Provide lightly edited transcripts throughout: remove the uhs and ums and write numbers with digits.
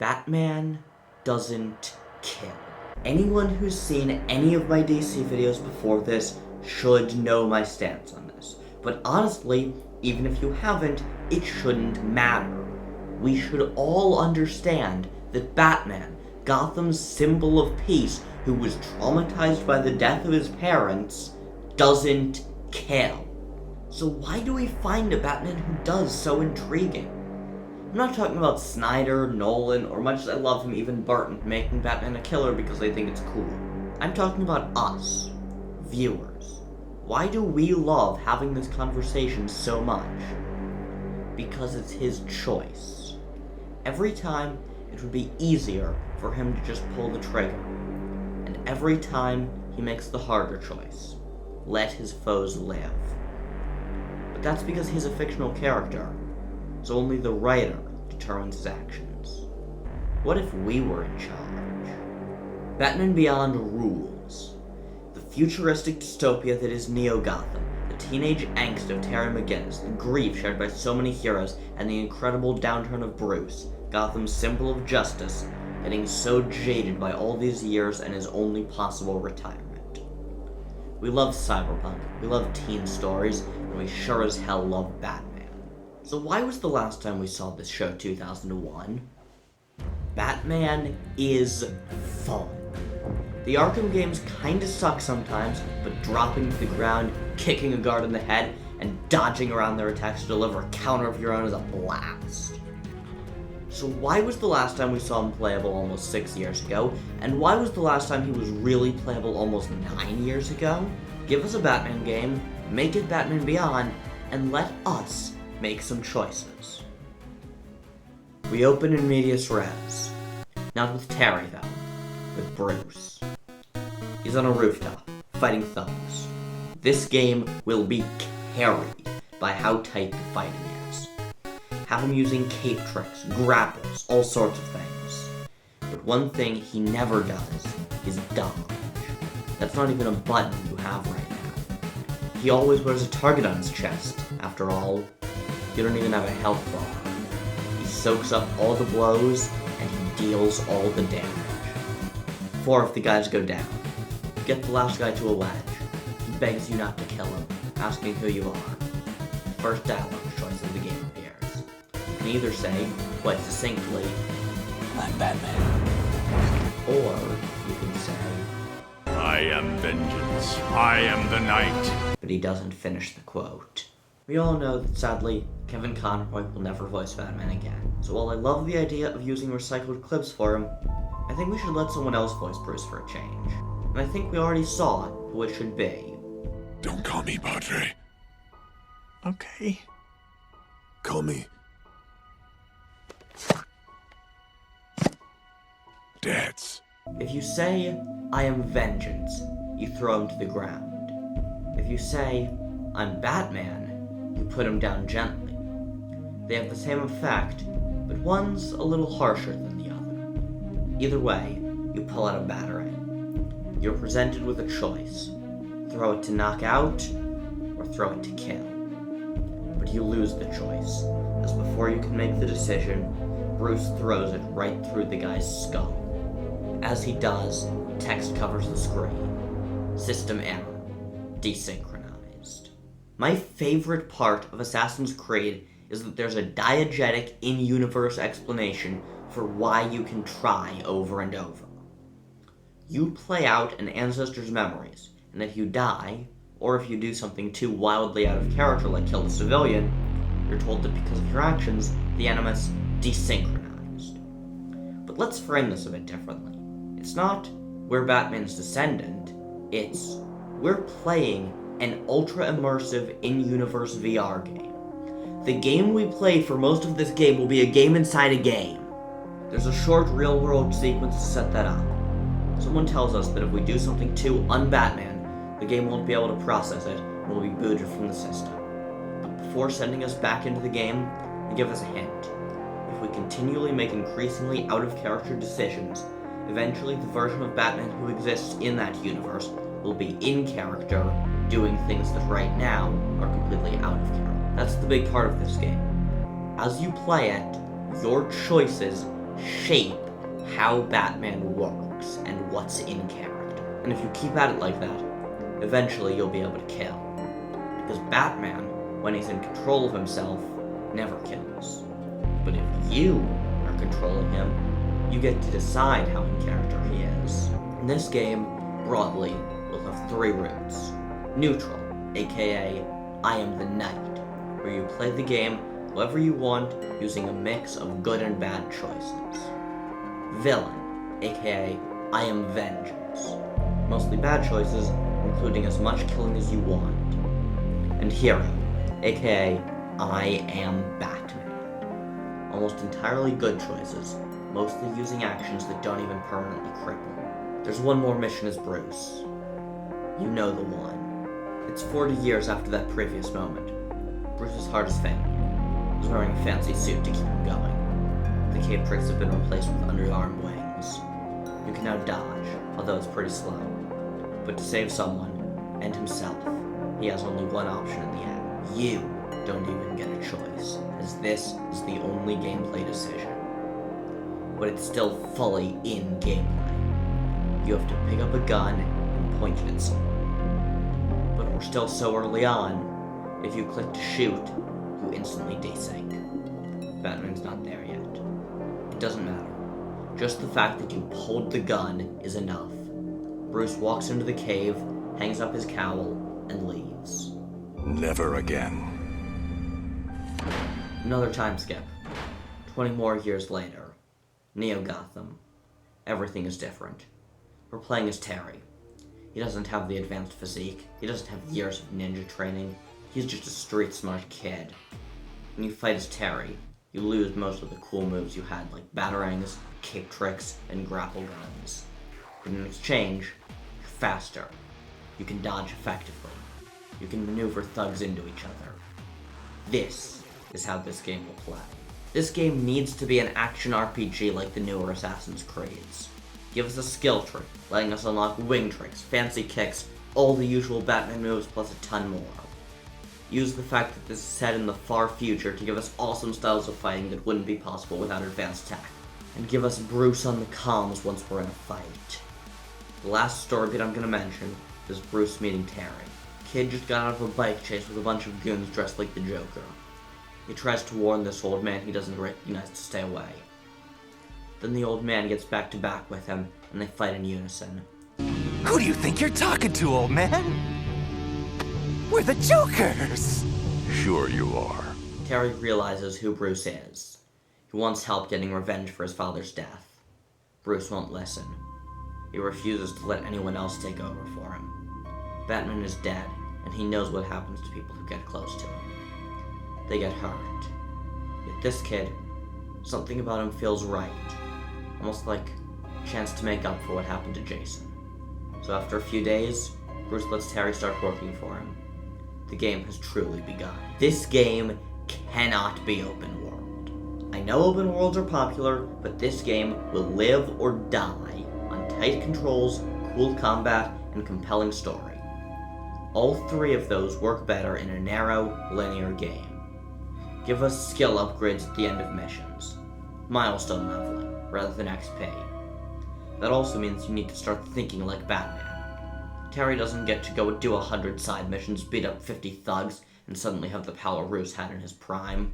Batman doesn't kill. Anyone who's seen any of my DC videos before this should know my stance on this. But honestly, even if you haven't, it shouldn't matter. We should all understand that Batman, Gotham's symbol of peace, who was traumatized by the death of his parents, doesn't kill. So why do we find a Batman who does so intriguing? I'm not talking about Snyder, Nolan, or much as I love him, even Burton, making Batman a killer because they think it's cool. I'm talking about us, viewers. Why do we love having this conversation so much? Because it's his choice. Every time, it would be easier for him to just pull the trigger. And every time, he makes the harder choice. Let his foes live. But that's because he's a fictional character, so only the writer determines his actions. What if we were in charge? Batman Beyond rules. The futuristic dystopia that is Neo-Gotham, the teenage angst of Terry McGinnis, the grief shared by so many heroes, and the incredible downturn of Bruce, Gotham's symbol of justice, getting so jaded by all these years and his only possible retirement. We love cyberpunk, we love teen stories, and we sure as hell love Batman. So why was the last time we saw this show 2001? Batman is fun. The Arkham games kinda suck sometimes, but dropping to the ground, kicking a guard in the head, and dodging around their attacks to deliver a counter of your own is a blast. So why was the last time we saw him playable almost 6 years ago? And why was the last time he was really playable almost 9 years ago? Give us a Batman game, make it Batman Beyond, and let us make some choices. We open in medias res. Not with Terry, though. With Bruce. He's on a rooftop, fighting thugs. This game will be carried by how tight the fighting is. Have him using cape tricks, grapples, all sorts of things. But one thing he never does is dodge. That's not even a button you have right now. He always wears a target on his chest. After all, you don't even have a health bar. He soaks up all the blows, and he deals all the damage. 4 of the guys go down. Get the last guy to a ledge. He begs you not to kill him, asking who you are. The first dialogue choice of the game appears. You can either say, quite succinctly, "I'm Batman," or you can say, "I am vengeance. I am the night." But he doesn't finish the quote. We all know that, sadly, Kevin Conroy will never voice Batman again. So while I love the idea of using recycled clips for him, I think we should let someone else voice Bruce for a change. And I think we already saw who it should be. Don't call me Padre. Okay. Call me Dads. If you say, "I am vengeance," you throw him to the ground. If you say, "I'm Batman," you put him down gently. They have the same effect, but one's a little harsher than the other. Either way, you pull out a batarang. You're presented with a choice. Throw it to knock out, or throw it to kill. But you lose the choice, as before you can make the decision, Bruce throws it right through the guy's skull. As he does, text covers the screen. System error. Desynchronized. My favorite part of Assassin's Creed is that there's a diegetic in-universe explanation for why you can try over and over. You play out an ancestor's memories, and if you die, or if you do something too wildly out of character like kill a civilian, you're told that because of your actions, the animus desynchronized. But let's frame this a bit differently. It's not, we're Batman's descendant, it's, we're playing an ultra-immersive in-universe VR game. The game we play for most of this game will be a game inside a game. There's a short real-world sequence to set that up. Someone tells us that if we do something too un-Batman, the game won't be able to process it and will be booted from the system. But before sending us back into the game, they give us a hint. If we continually make increasingly out-of-character decisions, eventually the version of Batman who exists in that universe will be in character, doing things that right now are completely out of character. That's the big part of this game. As you play it, your choices shape how Batman works and what's in character. And if you keep at it like that, eventually you'll be able to kill. Because Batman, when he's in control of himself, never kills. But if you are controlling him, you get to decide how in character he is. In this game, broadly, we'll have 3 routes. Neutral, aka I am the knight, where you play the game however you want using a mix of good and bad choices. Villain, aka I am vengeance, mostly bad choices, including as much killing as you want. And hero, aka I am Batman, almost entirely good choices, mostly using actions that don't even permanently cripple. There's one more mission as Bruce. You know the one. It's 40 years after that previous moment. Bruce's heart is failing. He's wearing a fancy suit to keep him going. The cape tricks have been replaced with underarm wings. You can now dodge, although it's pretty slow. But to save someone, and himself, he has only one option in the end. You don't even get a choice, as this is the only gameplay decision. But it's still fully in gameplay. You have to pick up a gun and point it at someone. But we're still so early on, if you click to shoot, you instantly desync. Batman's not there yet. It doesn't matter. Just the fact that you pulled the gun is enough. Bruce walks into the cave, hangs up his cowl, and leaves. Never again. Another time skip. 20 more years later. Neo Gotham. Everything is different. We're playing as Terry. He doesn't have the advanced physique. He doesn't have years of ninja training. He's just a street-smart kid. When you fight as Terry, you lose most of the cool moves you had, like batarangs, cape tricks, and grapple guns. But in exchange, you're faster. You can dodge effectively. You can maneuver thugs into each other. This is how this game will play. This game needs to be an action RPG like the newer Assassin's Creeds. Give us a skill tree, letting us unlock wing tricks, fancy kicks, all the usual Batman moves plus a ton more. Use the fact that this is set in the far future to give us awesome styles of fighting that wouldn't be possible without advanced tech. And give us Bruce on the comms once we're in a fight. The last story beat I'm gonna mention is Bruce meeting Terry. Kid just got out of a bike chase with a bunch of goons dressed like the Joker. He tries to warn this old man he doesn't recognize to stay away. Then the old man gets back to back with him, and they fight in unison. Who do you think you're talking to, old man? We're the Jokers! Sure you are. Terry realizes who Bruce is. He wants help getting revenge for his father's death. Bruce won't listen. He refuses to let anyone else take over for him. Batman is dead, and he knows what happens to people who get close to him. They get hurt. Yet this kid, something about him feels right. Almost like a chance to make up for what happened to Jason. So after a few days, Bruce lets Terry start working for him. The game has truly begun. This game cannot be open world. I know open worlds are popular, but this game will live or die on tight controls, cool combat, and compelling story. All 3 of those work better in a narrow, linear game. Give us skill upgrades at the end of missions. Milestone leveling, rather than XP. That also means you need to start thinking like Batman. Terry doesn't get to go do 100 side missions, beat up 50 thugs, and suddenly have the power Bruce had in his prime.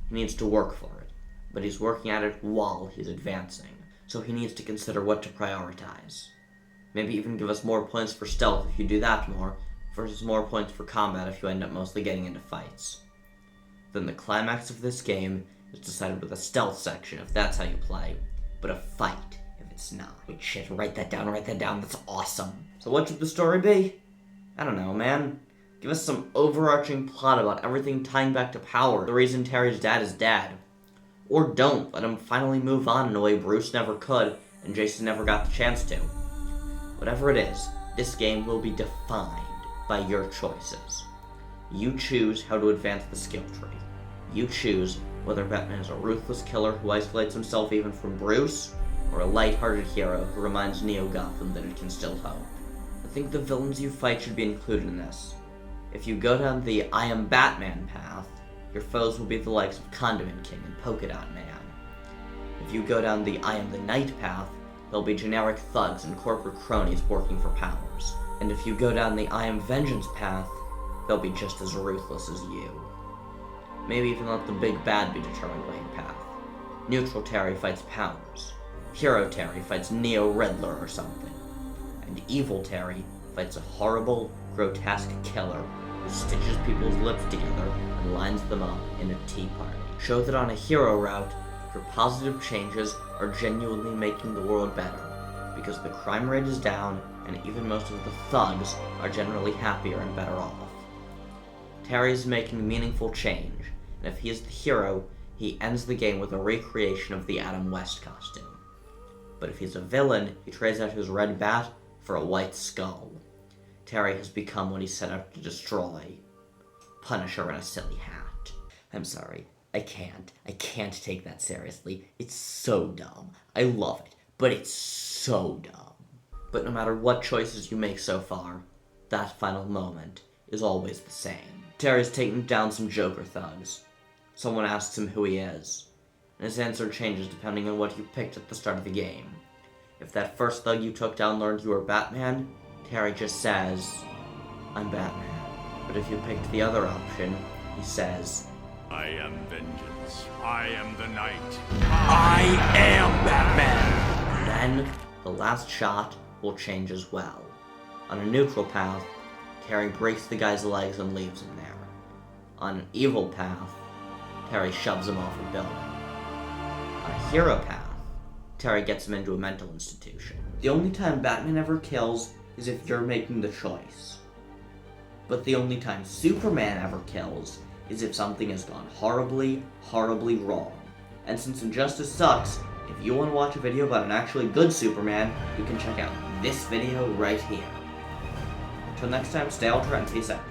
He needs to work for it, but he's working at it while he's advancing, so he needs to consider what to prioritize. Maybe even give us more points for stealth if you do that more, versus more points for combat if you end up mostly getting into fights. Then the climax of this game is decided with a stealth section if that's how you play, but a fight if it's not. Wait, shit, write that down, that's awesome. So what should the story be? I don't know, man. Give us some overarching plot about everything tying back to power, the reason Terry's dad is dead. Or don't, let him finally move on in a way Bruce never could, and Jason never got the chance to. Whatever it is, this game will be defined by your choices. You choose how to advance the skill tree. You choose whether Batman is a ruthless killer who isolates himself even from Bruce, or a light-hearted hero who reminds Neo Gotham that it can still hope. I think the villains you fight should be included in this. If you go down the I am Batman path, your foes will be the likes of Condiment King and Polka Dot Man. If you go down the I am the knight path, there'll be generic thugs and corporate cronies working for powers. And if you go down the I am vengeance path, they'll be just as ruthless as you. Maybe even let the big bad be determined by your path. Neutral Terry fights powers. Hero Terry fights Neo Riddler or something. And Evil Terry fights a horrible, grotesque killer who stitches people's lips together and lines them up in a tea party. Show that on a hero route, your positive changes are genuinely making the world better, because the crime rate is down and even most of the thugs are generally happier and better off. Terry is making meaningful change, and if he is the hero, he ends the game with a recreation of the Adam West costume. But if he's a villain, he trades out his red bat for a white skull. Terry has become what he set out to destroy. Punisher in a silly hat. I'm sorry, I can't take that seriously. It's so dumb. I love it, but it's so dumb. But no matter what choices you make so far, that final moment is always the same. Terry's taken down some Joker thugs. Someone asks him who he is, and his answer changes depending on what you picked at the start of the game. If that first thug you took down learned you were Batman, Terry just says, I'm Batman. But if you picked the other option, he says, I am vengeance. I am the knight. I am Batman! And then the last shot will change as well. On a neutral path, Terry breaks the guy's legs and leaves him there. On an evil path, Terry shoves him off a building. On a hero path, Terry gets him into a mental institution. The only time Batman ever kills is if you're making the choice. But the only time Superman ever kills is if something has gone horribly, horribly wrong. And since injustice sucks, if you want to watch a video about an actually good Superman, you can check out this video right here. Until next time, stay ultra and peace out.